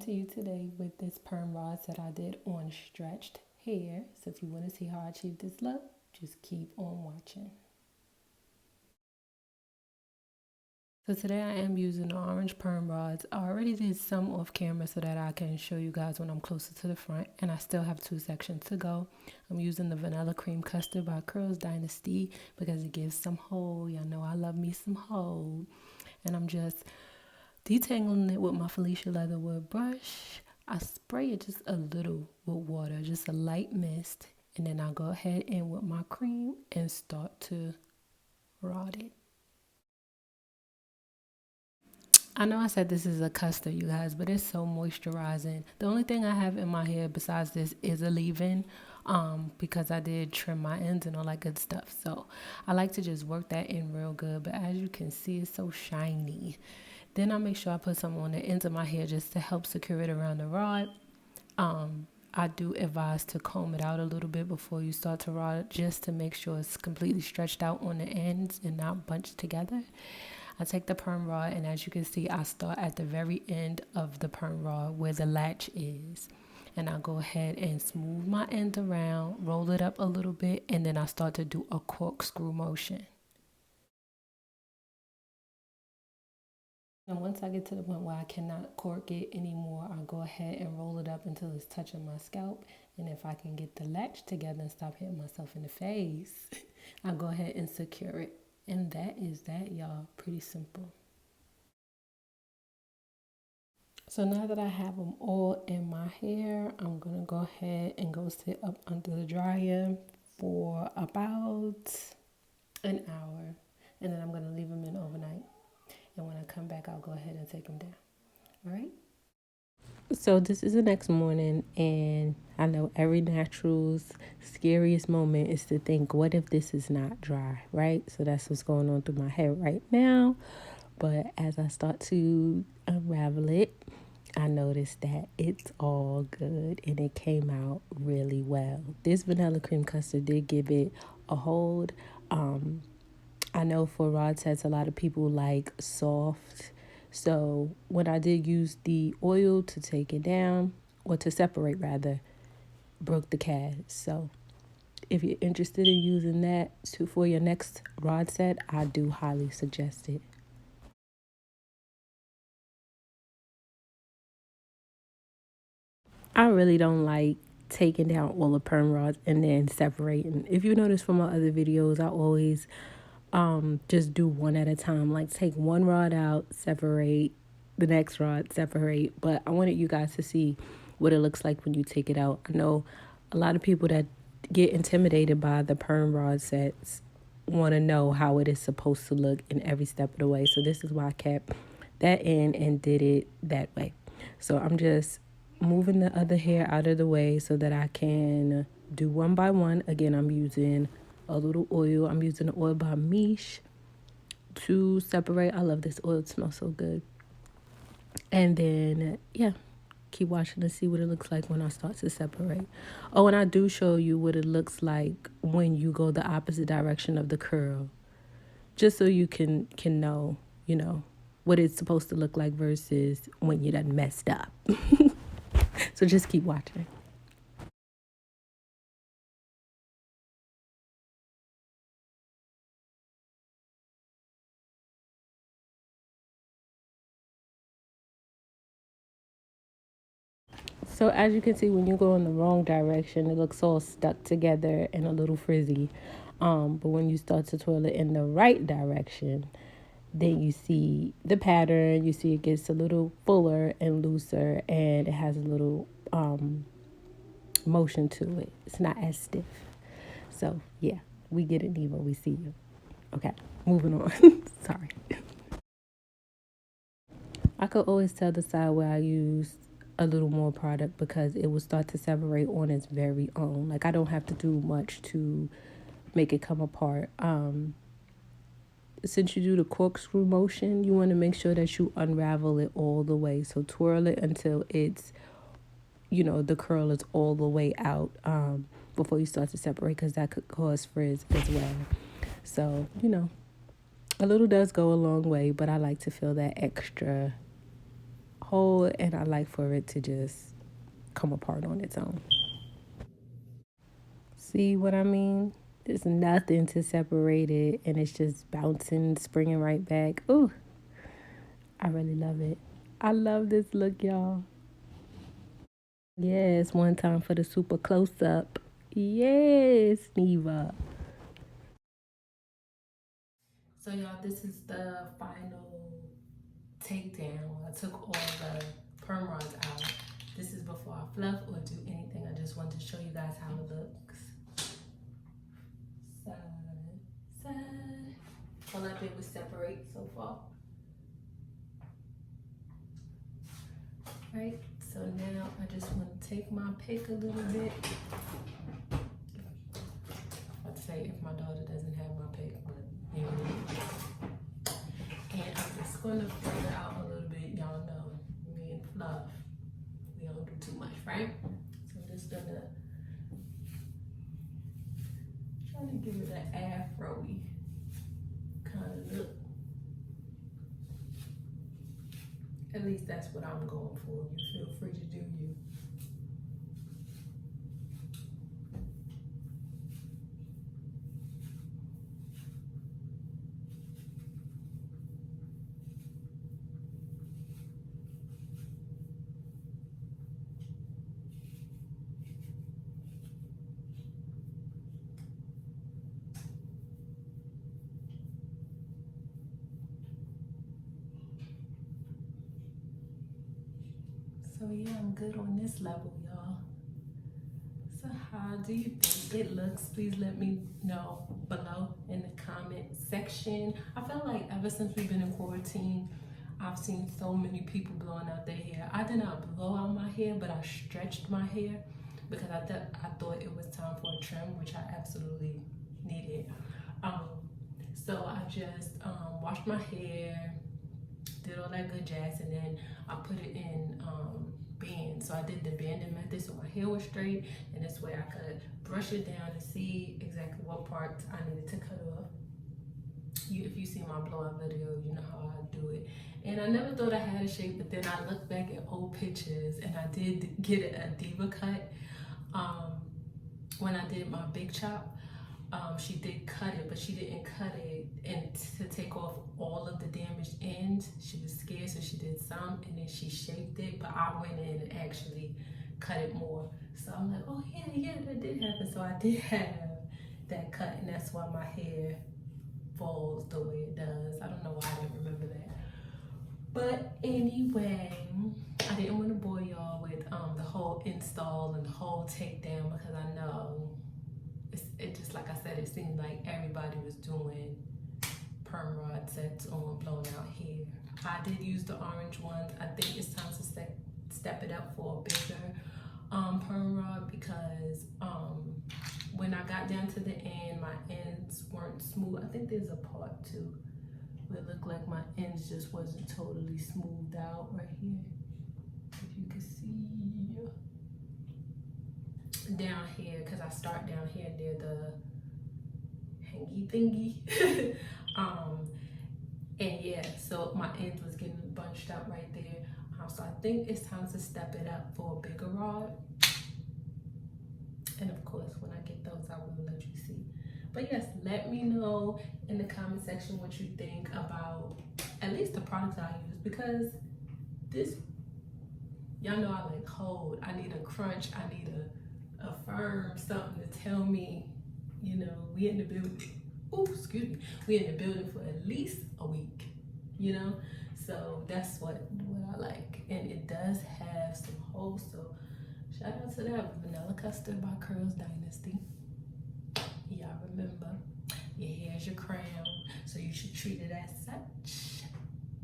to you today with this perm rods that I did on stretched hair. So if you want to see how I achieved this look, just keep on watching. So today I am using the orange perm rods. I already did some off camera so that I can show you guys when I'm closer to the front, and I still have 2 sections to go. I'm using the Vanilla Cream Custard by Curls Dynasty because it gives some hold. Y'all know I love me some hold. And I'm just detangling it with my Felicia Leatherwood brush. I spray it just a little with water, just a light mist, and then I'll go ahead in with my cream and start to rod it. I know I said this is a custard, you guys, but it's so moisturizing. The only thing I have in my hair besides this is a leave-in, because I did trim my ends and all that good stuff. So I like to just work that in real good, but as you can see, it's so shiny. Then I make sure I put some on the ends of my hair just to help secure it around the rod. I do advise to comb it out a little bit before you start to rod, just to make sure it's completely stretched out on the ends and not bunched together. I take the perm rod, and as you can see, I start at the very end of the perm rod where the latch is. And I'll go ahead and smooth my end around, roll it up a little bit, and then I start to do a corkscrew motion. And once I get to the point where I cannot cork it anymore, I'll go ahead and roll it up until it's touching my scalp. And if I can get the latch together and stop hitting myself in the face, I'll go ahead and secure it. And that is that, y'all. Pretty simple. So now that I have them all in my hair, I'm going to go ahead and go sit up under the dryer for about an hour. And then I'm going to leave them in overnight. And when I come back, I'll go ahead and take them down. All right? So this is the next morning, and I know every natural's scariest moment is to think, what if this is not dry, right? So that's what's going on through my head right now. But as I start to unravel it, I noticed that it's all good and it came out really well. This vanilla cream custard did give it a hold. I know for rod sets, a lot of people like soft. So when I did use the oil to take it down, or to separate rather, broke the cast. So if you're interested in using that for your next rod set, I do highly suggest it. I really don't like taking down all the perm rods and then separating. If you notice from my other videos, I always just do one at a time. Like take one rod out, separate, the next rod, separate. But I wanted you guys to see what it looks like when you take it out. I know a lot of people that get intimidated by the perm rod sets want to know how it is supposed to look in every step of the way. So this is why I kept that in and did it that way. So I'm just moving the other hair out of the way so that I can do one by one. Again, I'm using a little oil. I'm using the oil by Miche to separate. I love this oil. It smells so good. And then, yeah, keep watching to see what it looks like when I start to separate. Oh, and I do show you what it looks like when you go the opposite direction of the curl, just so you can know, what it's supposed to look like versus when you done messed up. So just keep watching. So as you can see, when you go in the wrong direction, it looks all stuck together and a little frizzy. But when you start to twirl it in the right direction, then you see the pattern. You see it gets a little fuller and looser, and it has a little motion to it. It's not as stiff. So yeah, we get it, Neva. We see you. Okay, moving on. Sorry. I could always tell the side where I use a little more product because it will start to separate on its very own. Like I don't have to do much to make it come apart. Since you do the corkscrew motion, you want to make sure that you unravel it all the way. So twirl it until it's, the curl is all the way out before you start to separate, because that could cause frizz as well. So, a little does go a long way, but I like to feel that extra hold, and I like for it to just come apart on its own. See what I mean? There's nothing to separate it, and it's just bouncing, springing right back. Ooh, I really love it. I love this look, y'all. Yes, one time for the super close up. Yes, Neva. So, y'all, this is the final takedown. I took all the perm rods out. This is before I fluff or do anything. I just wanted to show you guys how it looks. Side, side. All I did was separate so far. Right, so now I just want to take my pick a little bit. I'd say if my daughter doesn't have my pick, but and I'm just going to figure out a little bit. Y'all know me and Fluff, we don't do too much, right? So I'm just gonna try to give it an afro-y kind of look. At least that's what I'm going for. You feel free to do you. So yeah, I'm good on this level, y'all. So how do you think it looks? Please let me know below in the comment section. I feel like ever since we've been in quarantine, I've seen so many people blowing out their hair. I did not blow out my hair, but I stretched my hair because I thought it was time for a trim, which I absolutely needed. So I just washed my hair, did all that good jazz, and then I put it in bands. So I did the banding method so my hair was straight, and this way I could brush it down and see exactly what parts I needed to cut off. If you see my blowout video, you know how I do it. And I never thought I had a shape, but then I looked back at old pictures and I did get a diva cut when I did my big chop. She did cut it, but she didn't cut it and to take off all of the damaged ends. She was scared, so she did some, and then she shaped it, but I went in and actually cut it more. So I'm like, oh yeah, that did happen. So I did have that cut, and that's why my hair falls the way it does. I don't know why I didn't remember that. But anyway, I didn't want to bore y'all with the whole install and the whole takedown because I know it just, like I said, it seemed like everybody was doing perm rod sets on blowing out hair. I did use the orange ones. I think it's time to step it up for a bigger perm rod because when I got down to the end, my ends weren't smooth. I think there's a part too where it looked like my ends just wasn't totally smoothed out right here. If you can see down here, because I start down here near the hangy thingy. And yeah, so my ends was getting bunched up right there. So I think it's time to step it up for a bigger rod. And of course, when I get those, I will let you see. But yes, let me know in the comment section what you think about at least the products I use, because this, y'all know I like hold. I need a crunch. I need a firm something to tell me, you know, we in the building. Ooh, excuse me. We in the building for at least a week, you know? So that's what I like. And it does have some holes. So shout out to that Vanilla Custard by Curls Dynasty. Y'all remember, your hair is your crown, so you should treat it as such,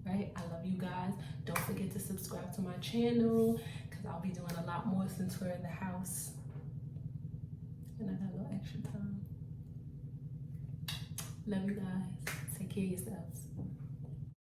right? I love you guys. Don't forget to subscribe to my channel because I'll be doing a lot more since we're in the house. And I got a little extra time. Love you guys. Take care of yourselves.